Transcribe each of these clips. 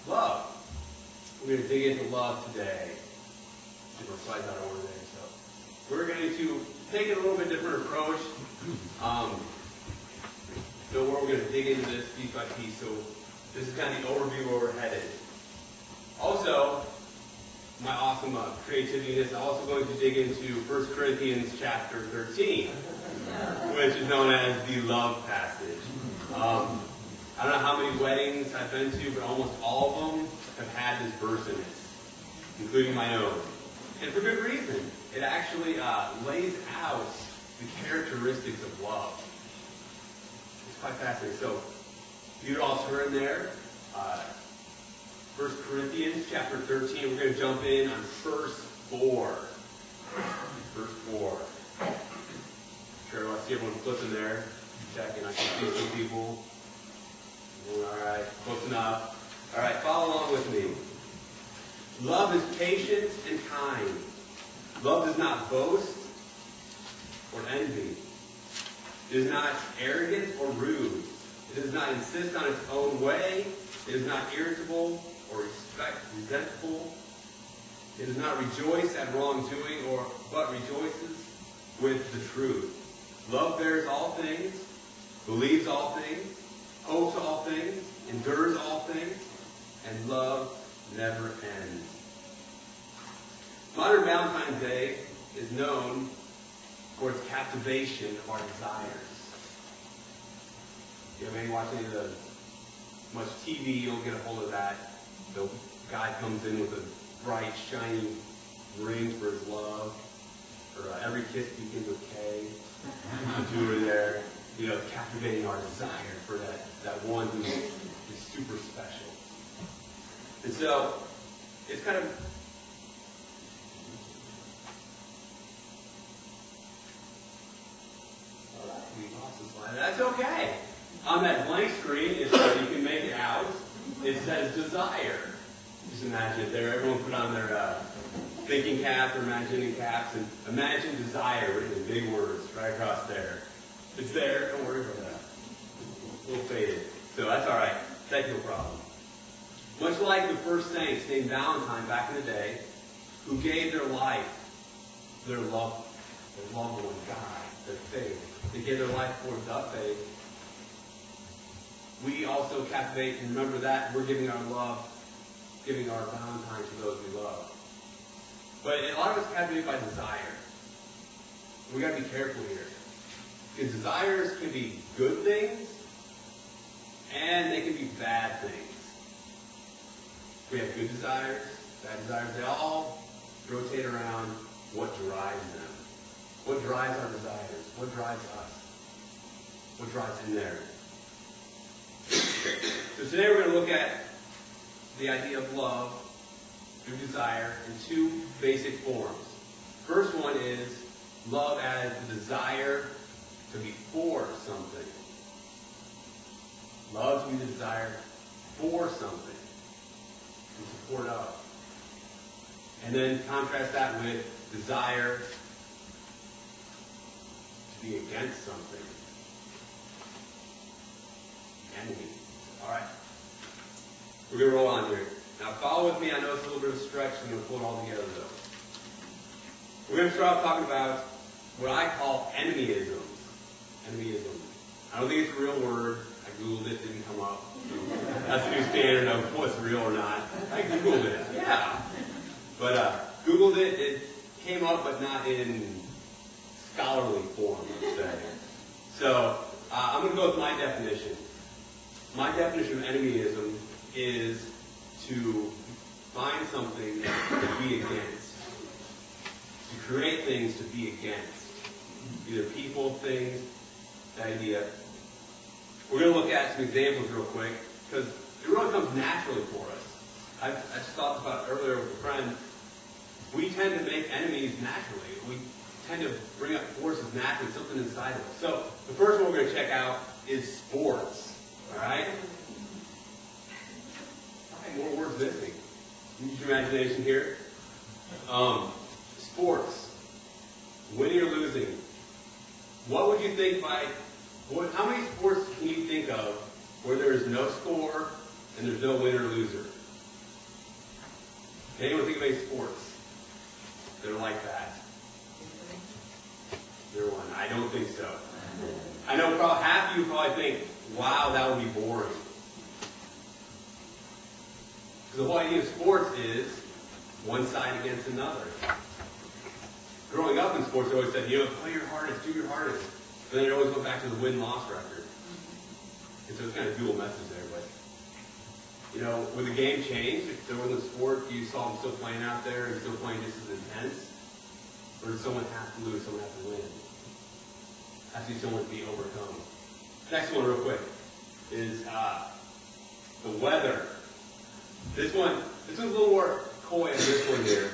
Love. We're going to dig into love today. Our slides out of order there. So we're going to take a little bit different approach. So we're going to dig into this piece by piece. So this is kind of the overview where we're headed. Also, my awesome creativity is also going to dig into 1 Corinthians chapter 13, which is known as the love passage. I don't know how many weddings I've been to, but almost all of them have had this verse in it, including my own. And for good reason. It actually lays out the characteristics of love. It's quite fascinating. So, you all turn there. 1 Corinthians chapter 13. We're going to jump in on verse 4. Verse 4. Sure, I see everyone flipping there. Checking. I can see some people. Alright, close enough. Alright, follow along with me. Love is patient and kind. Love does not boast or envy. It is not arrogant or rude. It does not insist on its own way. It is not irritable or resentful. It does not rejoice at wrongdoing, but rejoices with the truth. Love bears all things, believes all things, hopes all things, endures all things, and love never ends. Modern Valentine's Day is known for its captivation of our desires. You ever watch any of the much TV, you'll get a hold of that. The guy comes in with a bright, shiny ring for his love. Or every kiss begins with K. The jewelry there. You know, captivating our desire for that one who is super special. And so, it's kind of... We lost the slide. That's okay. On that blank screen, you can make it out. It says desire. Just imagine it there. Everyone put on their thinking caps or imagining caps, and imagine desire written in big words right across there. It's there. Don't worry about that. A little faded. So that's all right. Technical problem. Much like the first saints named Valentine back in the day, who gave their life, their loved one, God, their faith. They gave their life for the faith. We also captivate, and remember that, we're giving our love, giving our Valentine to those we love. But a lot of us captivate by desire. We got to be careful here. Because desires can be good things, and they can be bad things. We have good desires, bad desires. They all rotate around what drives them. What drives our desires? What drives us? What drives in there? So today we're going to look at the idea of love through desire in two basic forms. First one is love as the desire to be for something. Love to be the desire for something. In support of. And then contrast that with desire to be against something. Enemy. Alright. We're going to roll on here. Now follow with me. I know it's a little bit of a stretch. I'm going to pull it all together though. We're going to start off talking about what I call enemyism. Enemyism. I don't think it's a real word. I Googled it, didn't come up. That's the new standard of what's real or not. I Googled it. Yeah. But Googled it. It came up, but not in scholarly form, let's say. So I'm going to go with my definition. My definition of enemyism is to find something to be against. To create things to be against. Either people, things, the idea. We're going to look at some examples real quick, because it really comes naturally for us. I just thought about it earlier with a friend. We tend to make enemies naturally. We tend to bring up forces naturally, something inside of us. So the first one we're going to check out is sports. All right? More words missing. Use your imagination here. Sports. Winning or losing. What would you think by... How many sports can you think of where there is no score, and there's no winner or loser. Can anyone think of any sports that are like that? There one. I don't think so. I know probably half of you probably think, wow, that would be boring. Because the whole idea of sports is one side against another. Growing up in sports, they always said, play your hardest, do your hardest. But then it always went back to the win-loss record. And so it's kind of dual message there. But, when the game changed, if there wasn't a sport, you saw them still playing out there and still playing just as intense. Or did someone have to lose, someone have to win? Has to be someone to be overcome. Next one real quick is the weather. This one's a little more coy than this one here.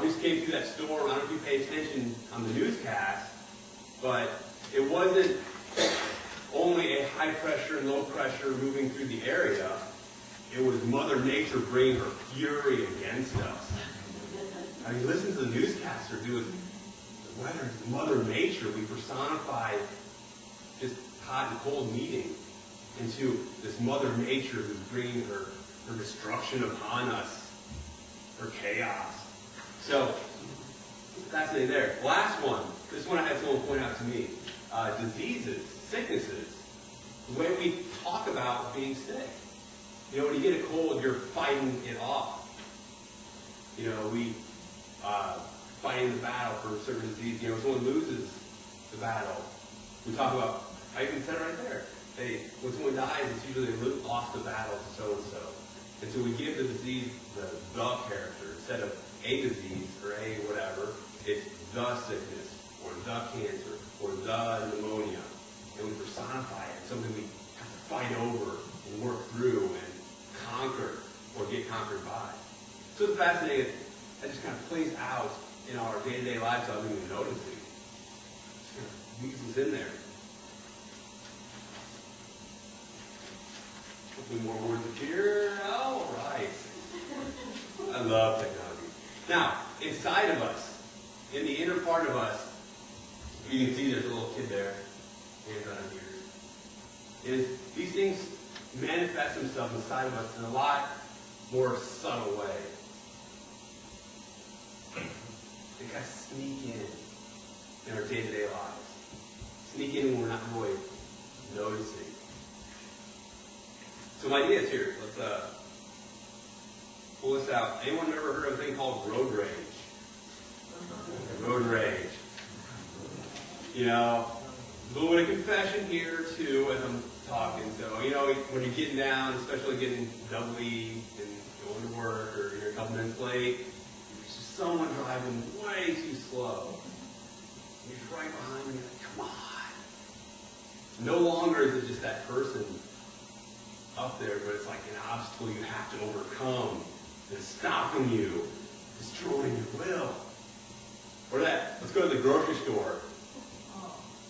We just came through that storm. I don't know if you pay attention on the newscast, but it wasn't only a high pressure and low pressure moving through the area. It was Mother Nature bringing her fury against us. I mean, listen to the newscaster do it. The weather, Mother Nature, we personified just hot and cold meeting into this Mother Nature who's bringing her destruction upon us, her chaos. So, fascinating there. Last one. This one I had someone point out to me. Diseases, sicknesses. The way we talk about being sick. When you get a cold, you're fighting it off. We fighting the battle for a certain disease. If someone loses the battle, we talk about, I even said it right there. When someone dies, it's usually they lost the battle to so-and-so. And so we give the disease the character. Instead of a disease or a whatever, it's the sickness or the cancer or the pneumonia. And we personify it. Something we have to fight over and work through and conquer or get conquered by. So it's fascinating. That just kind of plays out in our day-to-day lives without even noticing. Just kind of weasels in there. Hopefully more words appear. All right. I love technology. Now, inside of us, in the inner part of us, you can see there's a little kid there. Hands on here. These things manifest themselves inside of us in a lot more subtle way. They kind of sneak in our day-to-day lives. Sneak in when we're not really noticing. Some ideas here. Let's pull this out. Anyone ever heard of a thing called road rage? Road rage. A little bit of confession here too as I'm talking. So, when you're getting down, especially getting doubly and going to work or you're a couple minutes late, there's just someone driving way too slow. You're just right behind you, come on. No longer is it just that person up there, but it's like an obstacle you have to overcome. It's stopping you, destroying your will. Or let's go to the grocery store.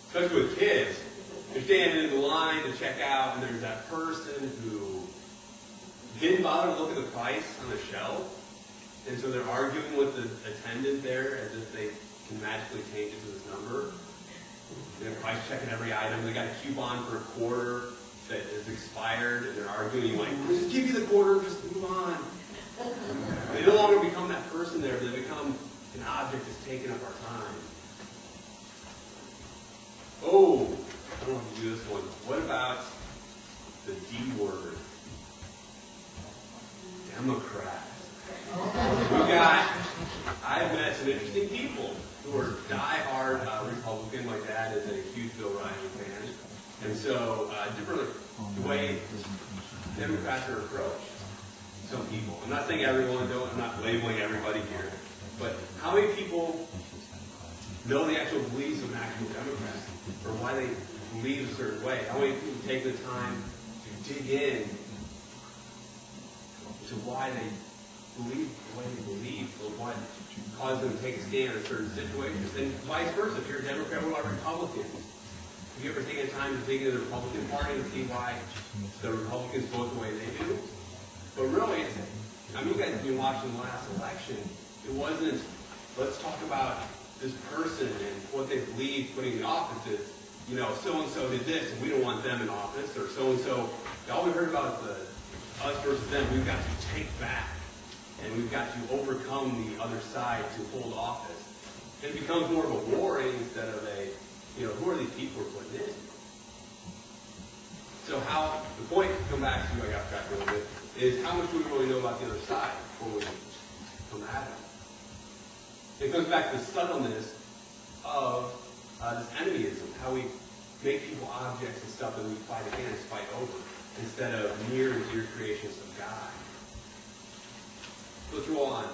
Especially with kids. You're standing in the line to check out, and there's that person who didn't bother to look at the price on the shelf. And so they're arguing with the attendant there as if they can magically change it to this number. They're price checking every item. They got a coupon for a quarter that is expired, and they're arguing like, just give you the quarter, just move on. They no longer become that person there. They become an object that's taking up our time. Oh, I don't know if you do this one. What about the D word? Democrats. I've met some interesting people who are die-hard Republican. My dad is a huge Bill Ryan fan. And so, different ways Democrats are approached. Some people. I'm not saying everyone, I'm not labeling everybody here. But how many people know the actual beliefs of actual Democrats? Or why they believe a certain way? How many people take the time to dig in to why they believe the way they believe, or what caused them to take a stand in certain situations? And vice versa. If you're a Democrat, what about Republicans? Have you ever taken time to dig into the Republican Party and see why the Republicans vote the way they do? But really, you guys have been watching the last election. It wasn't, let's talk about this person and what they believe putting in the office is, so-and-so did this and we don't want them in office, or so-and-so. All we heard about is the us versus them. We've got to take back. And we've got to overcome the other side to hold office. It becomes more of a war instead of a, who are these people we're putting in? So the point to come back to, I got back a little bit, is how much do we really know about the other side before we come at them? It goes back to the subtleness of this enemyism, how we make people objects and stuff that we fight against, fight over, instead of near and dear creations of God. Let's roll on.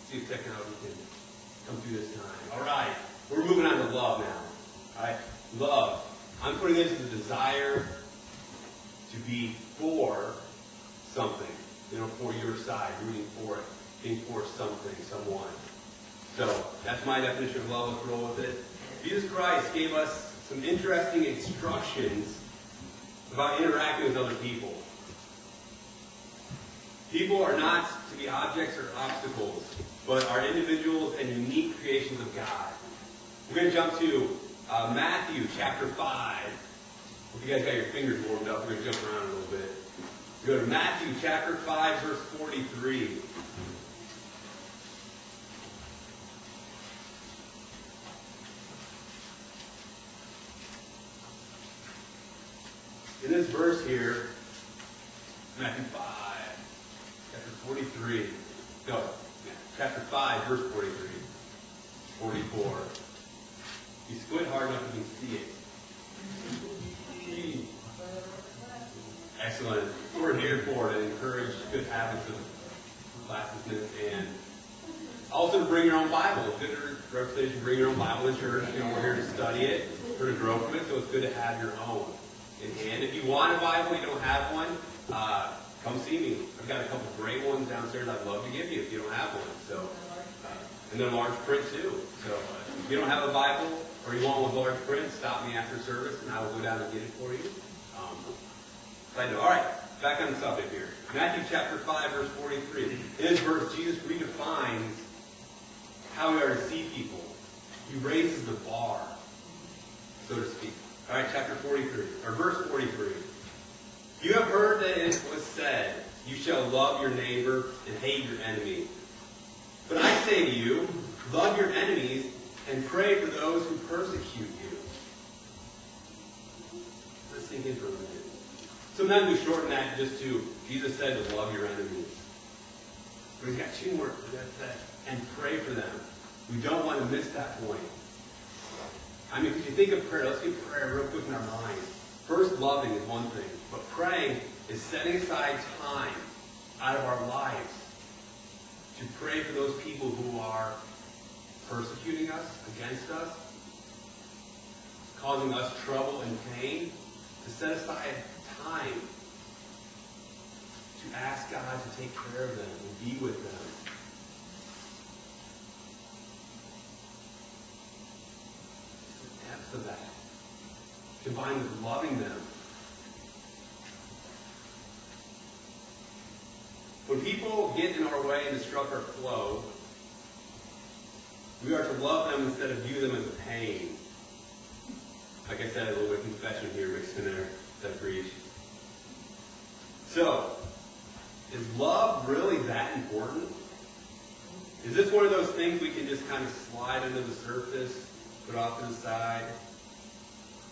See if technology can come through this time. All right. We're moving on to love now. All right. Love. I'm putting this as a desire to be for something. For your side, rooting for it, being for something, someone. So that's my definition of love. Let's roll with it. Jesus Christ gave us some interesting instructions about interacting with other people. People are not to be objects or obstacles, but are individuals and unique creations of God. We're going to jump to Matthew chapter 5. Hope you guys got your fingers warmed up. We're going to jump around a little bit. Go to Matthew chapter 5, verse 43. In this verse here, Matthew 5, chapter 43. No, chapter 5, verse 43. 44. You squint hard enough, you can see it. Excellent. We're here for to encourage good habits of classes and also to bring your own Bible. It's good representation to bring your own Bible to church. We're here to study it, we're to grow from it, so it's good to have your own in hand. If you want a Bible, you don't have one, come see me. I've got a couple great ones downstairs I'd love to give you if you don't have one. So, and they're large print too. So if you don't have a Bible or you want one with large print, stop me after service and I will go down and get it for you. All right, back on the subject here. Matthew chapter 5, verse 43. In this verse, Jesus redefines how we are to see people. He raises the bar, so to speak. All right, chapter 43, or verse 43. You have heard that it was said, you shall love your neighbor and hate your enemy. But I say to you, love your enemies and pray for those who persecute you. Let's sink in for a minute. Sometimes we shorten that just to, Jesus said to love your enemies. But he's got two more. And pray for them. We don't want to miss that point. I mean, if you think of prayer, let's get prayer real quick in our mind. First, loving is one thing. But praying is setting aside time out of our lives to pray for those people who are persecuting us, against us, causing us trouble and pain, to set aside time to ask God to take care of them and be with them. The depth of that, combined with loving them. When people get in our way and disrupt our flow, we are to love them instead of view them as a pain. Like I said, a little bit of confession here mixed in there that I preach. So, is love really that important? Is this one of those things we can just kind of slide under the surface, put off to the side?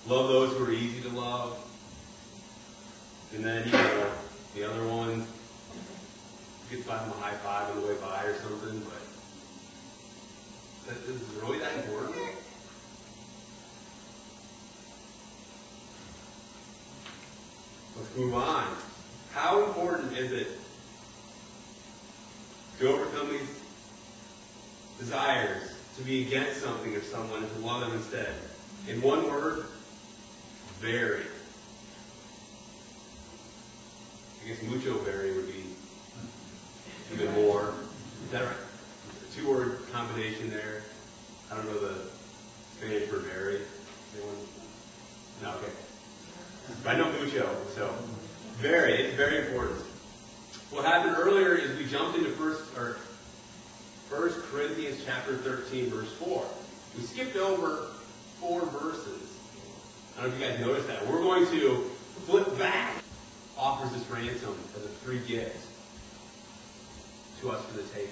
Love those who are easy to love. And then, the other ones, you could slap them a high five on the way by or something, but is it really that important? Let's move on. How important is it to overcome these desires, to be against something or someone, and to love them instead? In one word, very. I guess mucho very would be even more. Is that right? A two-word combination there. I don't know the Spanish for very. Anyone? No, okay. But I know mucho, so it's very important. What happened earlier is we jumped into 1 Corinthians chapter 13, verse 4. We skipped over 4 verses. I don't know if you guys noticed that. We're going to flip back off offers this ransom as a free gift to us for the taking.